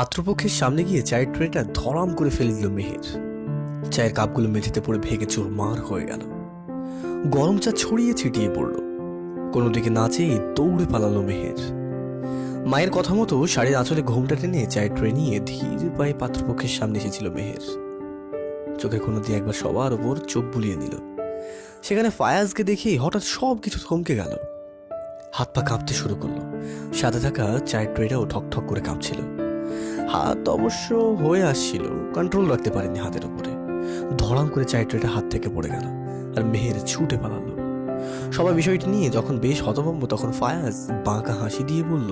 পাত্রপক্ষের সামনে গিয়ে চায়ের ট্রেটা ধরাম করে ফেলে দিল মেহের। চায়ের কাপগুলো মেঝেতে পড়ে ভেঙে চুরমার হয়ে গেল। গরম চা ছড়িয়ে ছিটিয়ে পড়ল। কোনো দিকে না চেয়ে দৌড়ে পালালো মেহের। মায়ের কথা মতো শাড়ির আঁচলে ঘোমটা টেনে চায়ের ট্রে নিয়ে ধীর পায়ে পাত্রপক্ষের সামনে এসেছিল মেহের। চোখের কোনো দিয়ে একবার সবার ওপর চোখ বুলিয়ে নিল। সেখানে ফায়াজকে দেখে হঠাৎ সব কিছু থমকে গেল। হাত পা কাঁপতে শুরু করলো। সাথে থাকা চায়ের ট্রেটাও ঠকঠক করে কাঁপছিল। হাত অবশ্য হয়ে আসছিল, কন্ট্রোল রাখতে পারেনি হাতের উপরে। ধড়াম করে চায়ের ট্রেটা হাত থেকে পড়ে গেল আর মেহের ছুটে পালালো। সবাই বিষয়টি নিয়ে যখন বেশ হতভম্ব, তখন ফায়াজ বাঁকা হাসি দিয়ে বলল,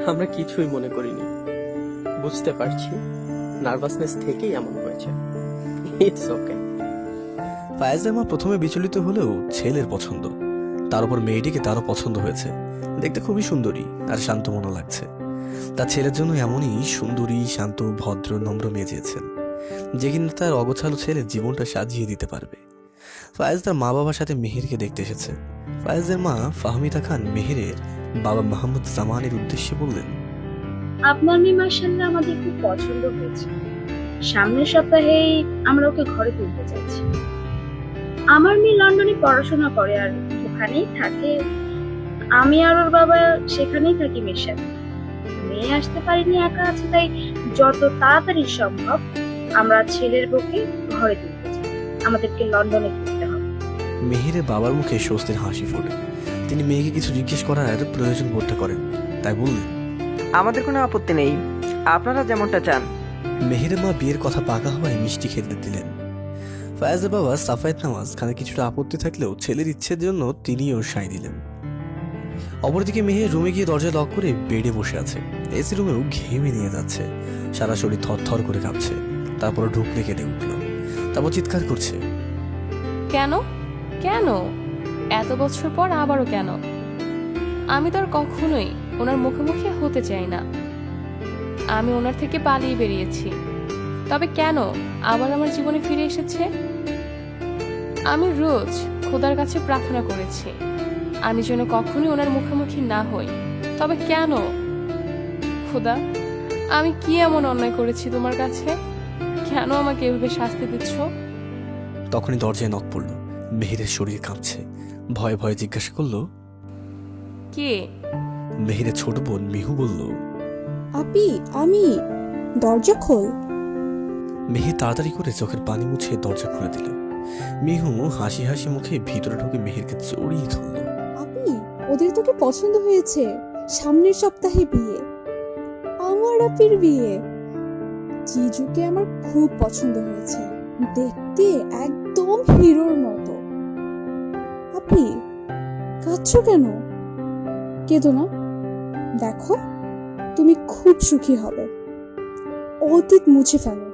আমরা কিছুই মনে করিনি, বুঝতে পারছি নার্ভাসনেস থেকেই এমন হয়েছে। It's okay. ফায়াজের মা প্রথমে বিচলিত হলেও ছেলের পছন্দ, তার উপর মেয়েটিকে তারও পছন্দ হয়েছে। দেখতে খুবই সুন্দরী আর শান্ত মনে লাগছে। তার ছেলের জন্য এমনই সুন্দরী, শান্ত, ভদ্র, নম্র মেয়ে চেয়েছেন, যে কিনা তার অগোছালো ছেলের জীবনটা সাজিয়ে দিতে পারবে। ফায়াজ তার মা বাবার সাথে মেহেরকে দেখতে এসেছে। ফায়াজের মা ফাহমিদা খান মেহেরের বাবা মাহমুদ জামানের উদ্দেশ্যে বললেন, আপনার মেয়ে মাশাআল্লাহ আমাদের খুব পছন্দ হয়েছে। সামনের সপ্তাহেই আমরা ওকে ঘরে তুলতে চাইছি। আমার মেয়ে লন্ডনে পড়াশোনা করে আর ওখানেই থাকে। আমি আর ওর বাবা সেখানেই থাকি মেয়ের সাথে। মেয়ে আসতে পারিনি, একা আছে, তাই যত তাড়াতাড়ি সম্ভব আমরা ছেলের বউকে ঘরে তুলতে চাই। আমাদেরকে লন্ডনে ফিরতে হবে। মেহেরের বাবার মুখে স্বস্তির হাসি ফোটে। তিনি মেয়েকে কিছু জিজ্ঞেস করার প্রয়োজন বোধ করেন, তাই বললেন, আমাদের কোনো আপত্তি নেই, আপনারা যেমনটা চান। মেহেরের মা বিয়ের কথা পাকা হওয়ায় মিষ্টি খেতে দিলেন। ফায়াজের বাবা সাফায়েত নামাজ খানে কিছুটা আপত্তি থাকলেও ছেলের ইচ্ছের জন্য তিনিও সায় দিলেন। অপরদিকে মেহের রুমে গিয়ে দরজা লক করে বেডে বসে আছে। এসি রুমেও ঘেমে নিয়ে যাচ্ছে, সারা শরীর থরথর করে কাঁপছে। তারপর ঢুকলে কেঁদে উঠল, তারপর চিৎকার করছে, কেন কেন এত বছর পর আবারও কেন? আমি তো আর কখনোই ওনার মুখোমুখি হতে চাই না। আমি ওনার থেকে পালিয়ে বেরিয়েছি, তবে কেন আবার আমার জীবনে ফিরে এসেছে? আমি রোজ খোদার কাছে প্রার্থনা করেছি আমি যেন কখনোই ওনার মুখোমুখি না হই, তবে কেন? খোদা, আমি কি এমন অন্যায় করেছি তোমার কাছে? কেন আমাকে এভাবে শাস্তি দিচ্ছ? তখনই দরজায় নক পড়ল। মেহেরের শরীর কাঁপছে। ভয়ে ভয়ে জিজ্ঞাসা করলো, কে? মেহেরের ছোট বোন মিহু বলল, আপি, আমি। দরজা খোল। মেহের তাড়াতাড়ি করে চোখের পানি মুছে দরজা খুলে দিল। মিহু হাসি হাসি মুখে ভিতরে ঢুকে মেহেরকে জড়িয়ে ধরল। আপি, ওদের তোকে পছন্দ হয়েছে। সামনের সপ্তাহে বিয়ে, আমার আপির বিয়ে। জিজুকে আমার খুব পছন্দ হয়েছে, দেখতে একদম হিরোর মতো। আপি, কাঁদছো কেন? কেঁদো না, দেখো তুমি খুব সুখী হবে। অতীত মুছে ফেলো।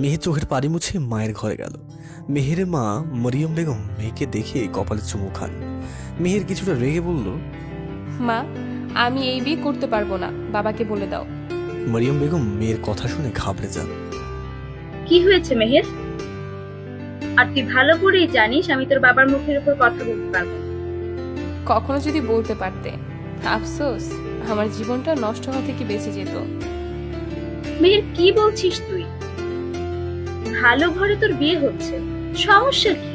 মেহের চোখের পানি মুছে মায়ের ঘরে গেল। মেহেরের মা মরিয়ম বেগম মেয়েকে দেখে কপালে চুমু খান। মেহের কিছুটা রেগে বলল, মা, আমি এই বিয়ে করতে পারবো না, বাবাকে বলে দাও। মরিয়ম বেগম মেয়ের কথা শুনে ঘাবড়ে যান। কি হয়েছে মেহের? আর তুই ভালো করেই জানিস আমি তোর বাবার মুখের উপর কথা বলতে পারবো না। কখনো যদি বলতে পারতে, আফসোস আমার জীবনটা নষ্ট হওয়া থেকে বেঁচে যেত। মেহের, কি বলছিস তুই? ভালো ঘরে তোর বিয়ে হচ্ছে, সমস্যা কি?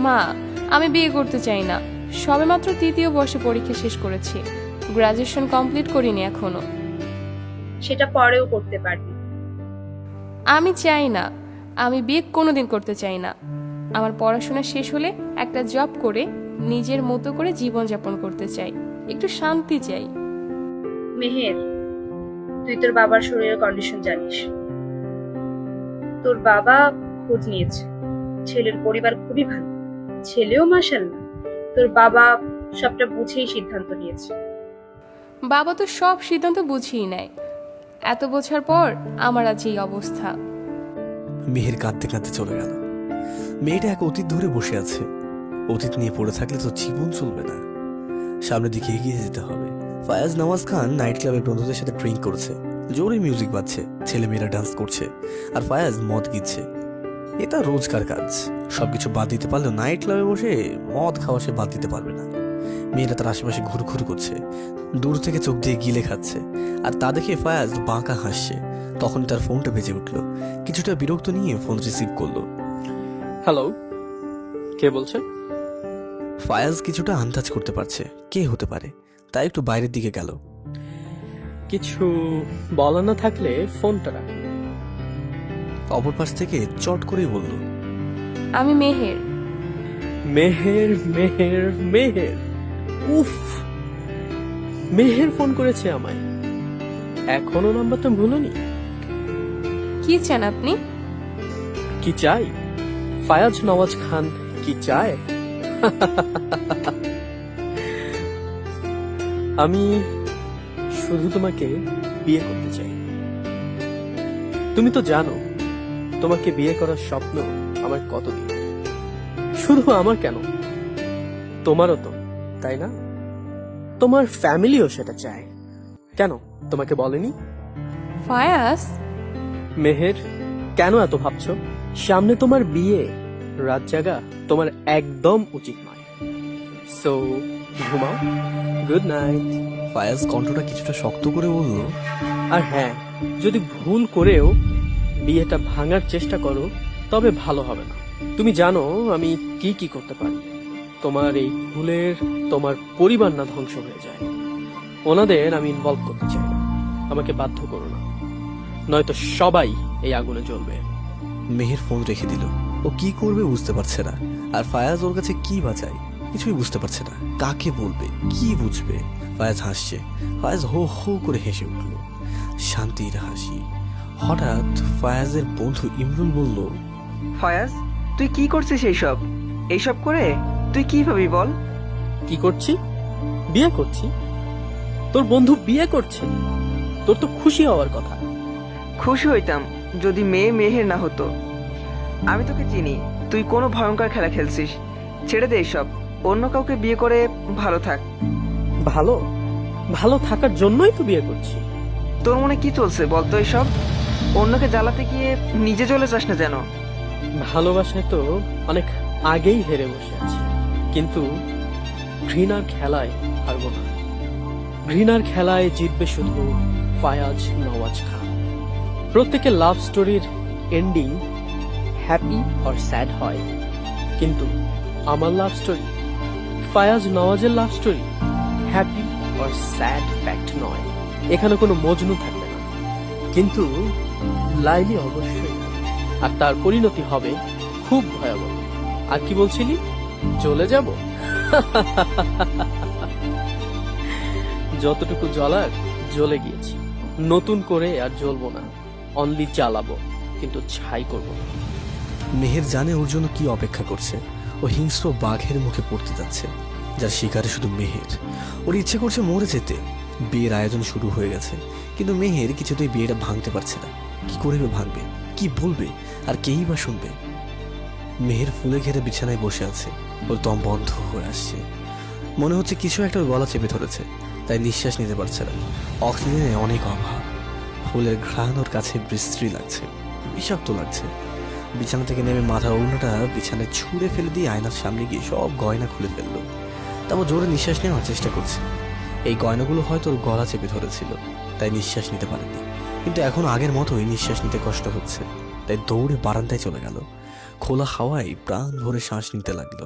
মা, আমি বিয়ে করতে চাই না। সবেমাত্র তৃতীয় বর্ষে পরীক্ষা শেষ করেছি, গ্রাজুয়েশন কমপ্লিট করিনি এখনো। সেটা পরেও করতে পারবি। আমি চাই না, আমি বিয়ে কোনোদিন করতে চাই না। আমার পড়াশোনা শেষ হলে একটা জব করে নিজের মতো করে জীবনযাপন করতে চাই, একটু শান্তি চাই। মেহের, তুই তোর বাবার শরীরের কন্ডিশন জানিস। তোর বাবা খোঁজ নিয়েছে, ছেলের পরিবার খুবই ভালো, ছেলেও মাশাআল্লাহ। তোর বাবা সবটা বুঝেই সিদ্ধান্ত নিয়েছে। বাবা তো সব সিদ্ধান্ত বুঝিয়ে নেয়, এত বোঝার পর আমার আজ এই অবস্থা। মেহের কাঁদতে কাঁদতে চলে গেল। মেয়েটা এক অতীত ধরে বসে আছে। অতীত নিয়ে পড়ে থাকলে তো জীবন চলবে না, সামনের দিকে এগিয়ে যেতে হবে। ফায়াজ নামাজ খান নাইট ক্লাবের বন্ধুদের সাথে ড্রিঙ্ক করছে। জোরে মিউজিক বাজছে, ছেলেমেয়েরা ডান্স করছে, আর ফায়াজ মদ গিচ্ছে। এটা রোজকার কাজ। সবকিছু বাদ দিতে পারলেও নাইট ক্লাবে বসে মদ খাওয়া সে বাদ দিতে পারবে না। মেয়েরা তার আশেপাশে ঘুরঘুর করছে, দূর থেকে চোখ দিয়ে গিলে খাচ্ছে, আর তা দেখে ফায়াজ বাঁকা হাসছে। তখন তার ফোনটা বেজে উঠল। কিছুটা বিরক্ত নিয়ে ফোন রিসিভ করলো। হ্যালো, কে বলছেন? ফায়াজ কিছুটা আন্দাজ করতে পারছে কে হতে পারে, তাই একটু বাইরের দিকে গেল। কিছু বলা না থাকলে ফোনটা রাখ। অপর পাশ থেকে চট করেই বলল, আমি মেহের। মেহের মেহের মেহের, উফ, মেহের ফোন করেছে আমায়। এখনো নাম্বারটা ভুলোনি? কি চান আপনি? কি চাই? ফায়াজ নওয়াজ খান কি চায়? আমি শুধু তোমাকে বিয়ে করতে চাই। তুমি তো জানো তোমাকে বিয়ে করার স্বপ্ন আমার কতদিন। শুধু আমার কেন, তোমারও তো, তাই না? তোমার ফ্যামিলিও সেটা চায়। কেন তোমাকে বলেনি? ফায়াজ, মেহের, কেন এত ভাবছো? সামনে তোমার বিয়ে, রাত জাগা তোমার একদম উচিত নয়। সো ঘুমাও, গুড নাইট। ফায়াজ কণ্ঠটা কিছুটা শক্ত করে বলল, আর হ্যাঁ, যদি ভুল করেও বিয়েটা ভাঙার চেষ্টা করো তবে ভালো হবে না। তুমি জানো আমি কি কি করতে পারি। তোমার এই ভুলের তোমার পরিবার না ধ্বংস হয়ে যায়। ওনাদের আমি ইনভলভ করতে চাই না। আমাকে বাধ্য করো না, নয়তো সবাই এই আগুনে জ্বলবে। মেহের ফোন রেখে দিল। ও কি করবে বুঝতে পারছে না, আর ফায়াজ ওর কাছে কি বাঁচায় কিছুই বুঝতে পারছে না। কাকে বলবে, কি বুঝবে? ফায়াজ হাসছে। ফায়াজ হো হো করে হেসে উঠল, শান্তির হাসি। হঠাৎ ফায়াজের বন্ধু ইমরুল বলল, ফয়াজ, তুই কি করছিস এইসব? এইসব করে তুই কি ভাবি বল? কি করছি? বিয়ে করছি। তোর বন্ধু বিয়ে করছে, তোর তো খুশি হওয়ার কথা। খুশি হইতাম যদি মেয়ে মেহের না হতো। আমি তোকে চিনি, তুই কোনো ভয়ঙ্কর খেলা খেলছিস। ছেড়ে দে এইসব, অন্য কাউকে বিয়ে করে ভালো থাক। ভালো ভালো থাকার জন্যই তো বিয়ে করছি। তোর মনে কি চলছে বলতো? এইসব অন্যকে জ্বালাতে গিয়ে নিজে চলে যাস না যেন। ভালোবাসায় তো অনেক আগেই হেরে বসে আছি, কিন্তু ঘৃণার খেলায় হারবো না। ঘৃণার খেলায় জিতবে শুধু ফায়াজ নওয়াজ খান। প্রত্যেকের লাভ স্টোরির এন্ডিং হ্যাপি আর স্যাড হয়, কিন্তু আমার লাভ স্টোরি, ফায়াজ নওয়াজের লাভ স্টোরি হ্যাপি আর স্যাড ফ্যাক্ট নয়। এখানে কোনো মজনু থাকবে না, কিন্তু লাইলি অবশ্যই, আর তার পরিণতি হবে খুব ভয়াবহ। আর কি বলছিলি, চলে যাব? যতটুকু জ্বলার জ্বলে গিয়েছি, নতুন করে আর জ্বলবো না। অনলি জ্বালাবো, কিন্তু ছাই করবো না। মেহের জানে ওর জন্য কি অপেক্ষা করছে। ও হিংস্র বাঘের মুখে পড়তে যাচ্ছে, যার শিকারে শুধু মেহের। ওর ইচ্ছে করছে মরে যেতে। বিয়ের আয়োজন শুরু হয়ে গেছে, কিন্তু মেহের কিছুতেই বিয়েটা ভাঙতে পারছে না। কি করে ভাঙবে, কি বলবে, আর কেই বা শুনবে? মেহের ফুলে ঘেরে বিছানায় বসে আছে। ওর দম বন্ধ হয়ে আসছে। মনে হচ্ছে কিছু একটা ওর গলা চেপে ধরেছে, তাই নিঃশ্বাস নিতে পারছে না। অক্সিজেনে অনেক অভাব। ফুলের ঘ্রাণ ওর কাছে বিশ্রী লাগছে, বিষাক্ত লাগছে। বিছানা থেকে নেমে মাথার ওড়নাটা বিছানায় ছুঁড়ে ফেলে দিয়ে আয়নার সামনে গিয়ে সব গয়না খুলে ফেললো। তারপর জোরে নিঃশ্বাস নেওয়ার চেষ্টা করছে। এই গয়নাগুলো হয়তো ওর গলা চেপে ধরেছিল, তাই নিঃশ্বাস নিতে পারেনি। কিন্তু এখন আগের মতোই নিঃশ্বাস নিতে কষ্ট হচ্ছে, তাই দৌড়ে বারান্দায় চলে গেল। খোলা হাওয়ায় প্রাণ ভরে শ্বাস নিতে লাগলো।